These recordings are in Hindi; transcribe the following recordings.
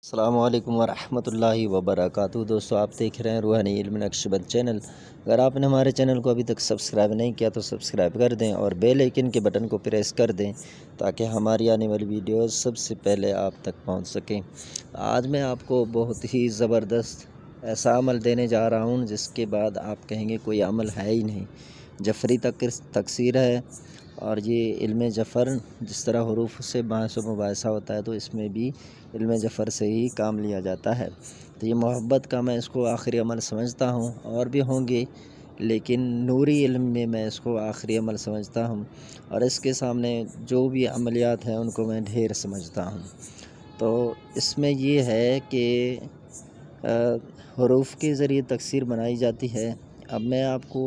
अस्सलामुअलैकुम वरहमतुल्लाहि वबरकातुहू। दोस्तों, आप देख रहे हैं रूहानी इल्म नक्शबंद चैनल। अगर आपने हमारे चैनल को अभी तक सब्सक्राइब नहीं किया तो सब्सक्राइब कर दें और बेल आइकन के बटन को प्रेस कर दें ताकि हमारी आने वाली वीडियोस सबसे पहले आप तक पहुंच सकें। आज मैं आपको बहुत ही ज़बरदस्त ऐसा अमल देने जा रहा हूं जिसके बाद आप कहेंगे कोई अमल है ही नहीं। जफरी तकसीर है और ये इल्म जफ़र जिस तरह हरूफ से बाँस मुबासा होता है तो इसमें भी इल्म जफ़र से ही काम लिया जाता है। तो ये मोहब्बत का मैं इसको आखिरी अमल समझता हूँ, और भी होंगे लेकिन नूरी इल्म में मैं इसको आखिरी अमल समझता हूँ और इसके सामने जो भी अमलियात हैं उनको मैं ढेर समझता हूँ। तो इसमें ये है कि हरूफ के ज़रिए तकसीर बनाई जाती है। अब मैं आपको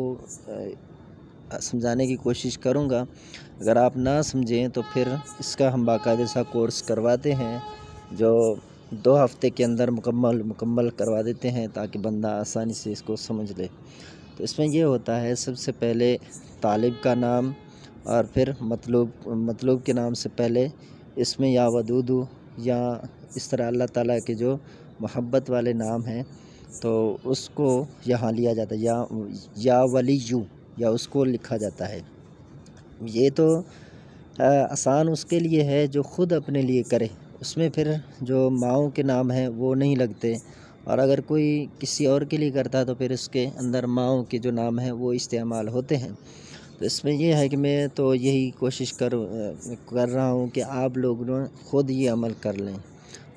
समझाने की कोशिश करूँगा। अगर आप ना समझें तो फिर इसका हम बाकायदे सा कोर्स करवाते हैं जो 2 हफ्ते के अंदर मुकम्मल करवा देते हैं ताकि बंदा आसानी से इसको समझ ले। तो इसमें यह होता है, सबसे पहले तालिब का नाम और फिर मतलूब के नाम से पहले इसमें या वदूदू या इस तरह अल्लाह ताला के जो मोहब्बत वाले नाम हैं तो उसको यहाँ लिया जाता है, या वलीयू या उसको लिखा जाता है। ये तो आसान उसके लिए है जो ख़ुद अपने लिए करे, उसमें फिर जो माओं के नाम हैं वो नहीं लगते, और अगर कोई किसी और के लिए करता है तो फिर इसके अंदर माओं के जो नाम हैं वो इस्तेमाल होते हैं। तो इसमें यह है कि मैं तो यही कोशिश कर रहा हूँ कि आप लोग ख़ुद ये अमल कर लें।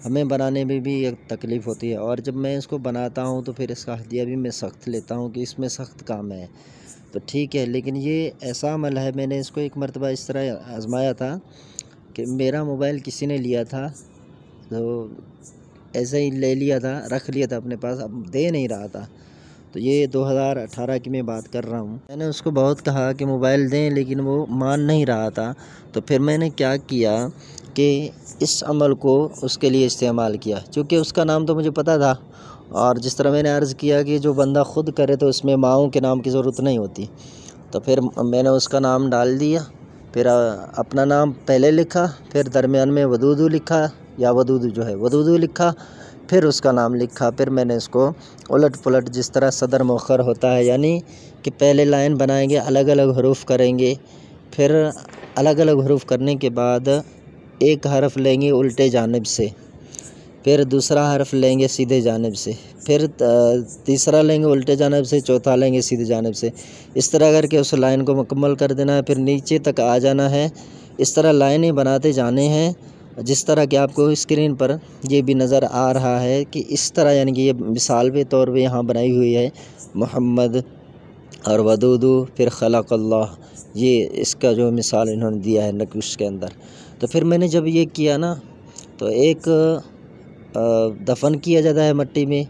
हमें बनाने में भी एक तकलीफ़ होती है और जब मैं इसको बनाता हूँ तो फिर इसका हदिया भी मैं सख्त लेता हूँ कि इसमें सख्त काम है तो ठीक है। लेकिन ये ऐसा अमल है, मैंने इसको एक मरतबा इस तरह आजमाया था कि मेरा मोबाइल किसी ने लिया था, तो ऐसे ही ले लिया था, रख लिया था अपने पास, अब दे नहीं रहा था। तो ये 2018 की मैं बात कर रहा हूँ। मैंने उसको बहुत कहा कि मोबाइल दें, लेकिन वो मान नहीं रहा था। तो फिर मैंने क्या किया कि इस अमल को उसके लिए इस्तेमाल किया, क्योंकि उसका नाम तो मुझे पता था, और जिस तरह मैंने अर्ज़ किया कि जो बंदा ख़ुद करे तो उसमें माओं के नाम की ज़रूरत नहीं होती। तो फिर मैंने उसका नाम डाल दिया, फिर अपना नाम पहले लिखा, फिर दरमियान में वदूदू लिखा, या वदूदू जो है वदूदू लिखा, फिर उसका नाम लिखा। फिर मैंने इसको उलट पुलट जिस तरह सदर मौखर होता है, यानी कि पहले लाइन बनाएंगे, अलग अलग हरूफ करेंगे, फिर अलग अलग हरूफ करने के बाद एक हरफ लेंगे उल्टे जानिब से, फिर दूसरा हरफ लेंगे सीधे जानिब से, फिर तीसरा लेंगे उल्टे जानिब से, चौथा लेंगे सीधे जानिब से। इस तरह करके उस लाइन को मुकम्मल कर देना है, फिर नीचे तक आ जाना है। इस तरह लाइनें बनाते जाने हैं, जिस तरह कि आपको स्क्रीन पर ये भी नज़र आ रहा है कि इस तरह, यानी कि ये मिसाल के तौर पे यहाँ बनाई हुई है मोहम्मद और वदूदू फिर खलक़ल्लाह, ये इसका जो मिसाल इन्होंने दिया है नक्श के अंदर। तो फिर मैंने जब ये किया ना, तो एक दफन किया जाता है मट्टी में,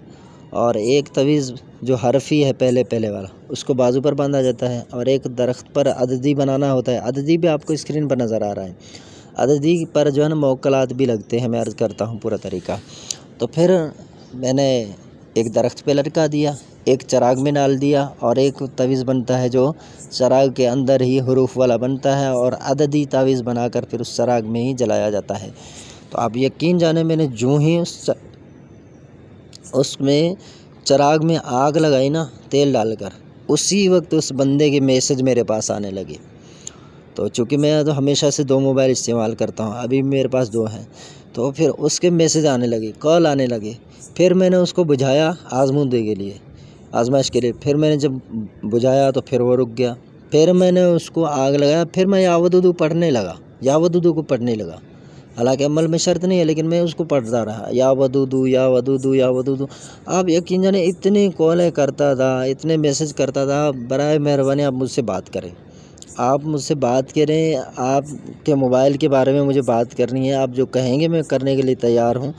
और एक तवीज़ जो हरफी है पहले वाला उसको बाजू पर बांधा जाता है, और एक दरख्त पर अददी बनाना होता है। अददी भी आपको स्क्रीन पर नज़र आ रहा है। अददी पर जो है ना मौक्कलात भी लगते हैं। मैं अर्ज़ करता हूँ पूरा तरीका। तो फिर मैंने एक दरख्त पे लटका दिया, एक चराग में डाल दिया, और एक तवीज़ बनता है जो चराग के अंदर ही हरूफ वाला बनता है, और अददी तावीज़ बनाकर फिर उस चराग में ही जलाया जाता है। तो आप यकीन जाने, मैंने जो ही उसमें चराग में आग लगाई ना तेल डालकर, उसी वक्त उस बंदे के मैसेज मेरे पास आने लगे। तो चूँकि मैं तो हमेशा से 2 मोबाइल इस्तेमाल करता हूँ, अभी मेरे पास 2 हैं, तो फिर उसके मैसेज आने लगे, कॉल आने लगे। फिर मैंने उसको बुझाया आजमाइश के लिए। फिर मैंने जब बुझाया तो फिर वो रुक गया। फिर मैंने उसको आग लगाया, फिर मैं या वदूदू को पढ़ने लगा। हालांकि अमल में शर्त नहीं है, लेकिन मैं उसको पढ़ता रहा, या वदूदू या वदूदू या वदूदू। आप यकीन जाने इतनी कॉलें करता था, इतने मैसेज करता था। बराए मेहरबानी आप मुझसे बात करें, आपके मोबाइल के बारे में मुझे बात करनी है। आप जो कहेंगे मैं करने के लिए तैयार हूँ,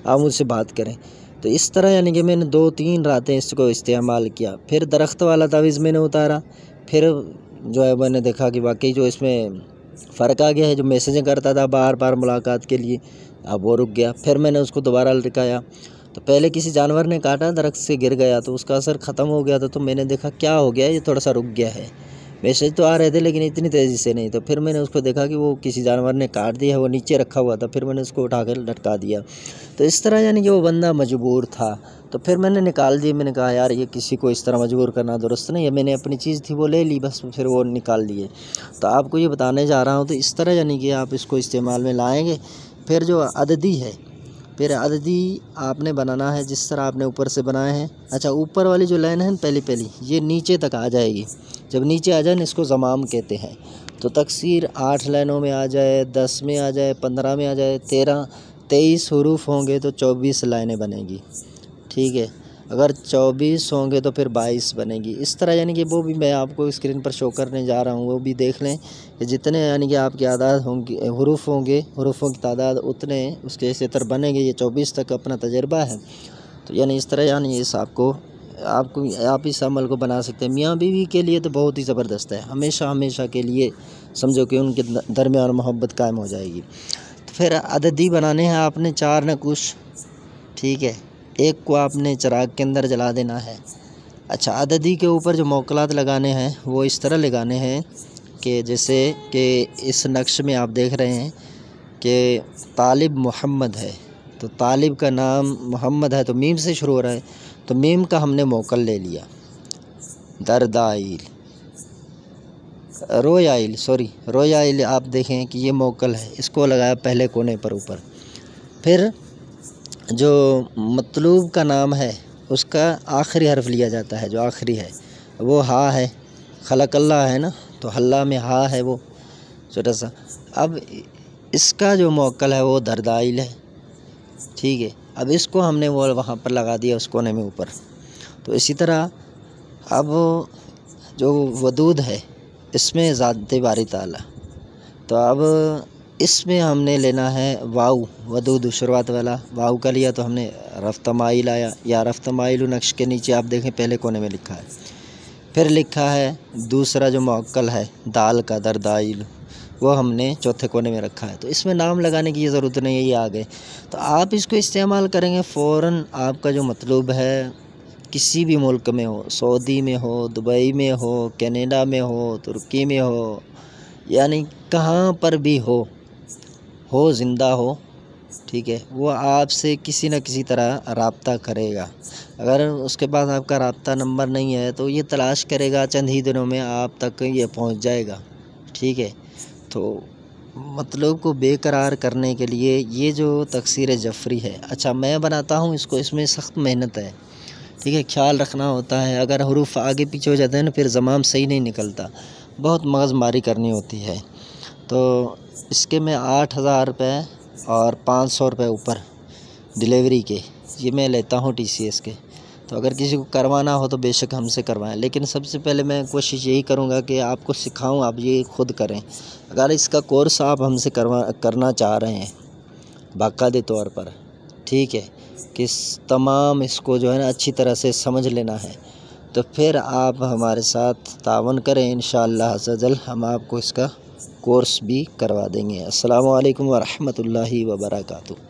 आप मुझसे बात करें। तो इस तरह यानी कि मैंने 2-3 रातें इसको इस्तेमाल किया। फिर दरख्त वाला तावीज़ मैंने उतारा, फिर जो है मैंने देखा कि वाकई जो इसमें फ़र्क आ गया है। जो मैसेजें करता था बार बार मुलाकात के लिए, अब वो रुक गया। फिर मैंने उसको दोबारा लटकाया, तो पहले किसी जानवर ने काटा, दरख्त से गिर गया तो उसका असर ख़त्म हो गया था। तो मैंने देखा क्या हो गया, ये थोड़ा सा रुक गया है। वैसे तो आ रहे थे लेकिन इतनी तेज़ी से नहीं। तो फिर मैंने उसको देखा कि वो किसी जानवर ने काट दिया, वो नीचे रखा हुआ था, फिर मैंने उसको उठा कर लटका दिया। तो इस तरह यानी कि वो बंदा मजबूर था, तो फिर मैंने निकाल दिए। मैंने कहा यार ये किसी को इस तरह मजबूर करना दुरुस्त नहीं है, मैंने अपनी चीज़ थी वो ले ली बस, फिर वो निकाल दिए। तो आपको ये बताने जा रहा हूँ, तो इस तरह यानी कि आप इसको इस्तेमाल में लाएँगे। फिर जो अददी है, फिर अददी आपने बनाना है जिस तरह आपने ऊपर से बनाए हैं। अच्छा, ऊपर वाली जो लाइन है ना पहली ये नीचे तक आ जाएगी। जब नीचे आ जाए ना इसको ज़माम कहते हैं। तो तकसीर 8 लाइनों में आ जाए, 10 में आ जाए, 15 में आ जाए, 13 23 हुरूफ होंगे तो 24 लाइनें बनेगी। ठीक है, अगर 24 होंगे तो फिर 22 बनेगी। इस तरह यानी कि वो भी मैं आपको स्क्रीन पर शो करने जा रहा हूँ, वो भी देख लें कि जितने यानी कि आपकी आदाद होंगी, हुरूफ होंगे, हुरूफों की तादाद उतने उसके इसी तरह बनेंगे। ये 24 तक अपना तजर्बा है। तो यानी इस तरह यानी इस आप इस अमल को बना सकते हैं। मियाँ बीवी के लिए तो बहुत ही ज़बरदस्त है, हमेशा के लिए समझो कि उनके दरमियान मोहब्बत कायम हो जाएगी। तो फिर अददी बनाने हैं आपने 4 नकुश। ठीक है, एक को आपने चिराग के अंदर जला देना है। अच्छा, अददी के ऊपर जो मोकलात लगाने हैं वो इस तरह लगाने हैं कि जैसे कि इस नक्श में आप देख रहे हैं कि तालिब मोहम्मद है, तो तालिब का नाम मोहम्मद है तो मीम से शुरू हो रहा है, तो मीम का हमने मोकल ले लिया। दरदाइल, रोयाइल आप देखें कि ये मोकल है, इसको लगाया पहले कोने पर ऊपर। फिर जो मतलूब का नाम है उसका आखिरी हर्फ लिया जाता है, जो आखिरी है वो हा है। खलकल्ला है ना, तो हल्ला में हा है वो छोटा सा। अब इसका जो मोकल है वो दरदाइल है। ठीक है, अब इसको हमने वो वहाँ पर लगा दिया उस कोने में ऊपर। तो इसी तरह अब जो वदूद है इसमें ज़ाते बारी ताला, तो अब इसमें हमने लेना है वाऊ, वदूद शुरुआत वाला वाऊ का लिया, तो हमने रफ्तमाइल आया, या रफ्तमाइल नक्श के नीचे आप देखें पहले कोने में लिखा है। फिर लिखा है दूसरा जो मुअक्कल है दाल का, दरदाइल, वो हमने चौथे कोने में रखा है। तो इसमें नाम लगाने की ज़रूरत नहीं है, ये आ गए। तो आप इसको इस्तेमाल करेंगे फ़ौरन आपका जो मतलूब है किसी भी मुल्क में हो, सऊदी में हो, दुबई में हो, कनाडा में हो, तुर्की में हो, यानी कहाँ पर भी हो ज़िंदा हो, ठीक है, वो आपसे किसी न किसी तरह रब्ता करेगा। अगर उसके पास आपका रब्ता नंबर नहीं है तो ये तलाश करेगा, चंद ही दिनों में आप तक ये पहुंच जाएगा। ठीक है, तो मतलब को बेकरार करने के लिए ये जो तकसीर जफरी है, अच्छा मैं बनाता हूँ इसको, इसमें सख्त मेहनत है। ठीक है, ख्याल रखना होता है, अगर हुरूफ आगे पीछे हो जाते हैं ना फिर ज़माम सही नहीं निकलता, बहुत मगज़मारी करनी होती है। तो इसके मैं 8,000 रुपये और 500 रुपये ऊपर डिलीवरी के ये मैं लेता हूँ TCS के। तो अगर किसी को करवाना हो तो बेशक हमसे करवाएं, लेकिन सबसे पहले मैं कोशिश यही करूँगा कि आपको सिखाऊँ, आप ये खुद करें। अगर इसका कोर्स आप हमसे करना चाह रहे हैं बाकायदे तौर पर, ठीक है, कि तमाम इसको जो है ना अच्छी तरह से समझ लेना है, तो फिर आप हमारे साथ तावन करें। इंशाअल्लाह अज़्ज़ा हम आपको इसका कोर्स भी करवा देंगे। अस्सलामु अलैकुम व रहमतुल्लाहि व बरकातुहू।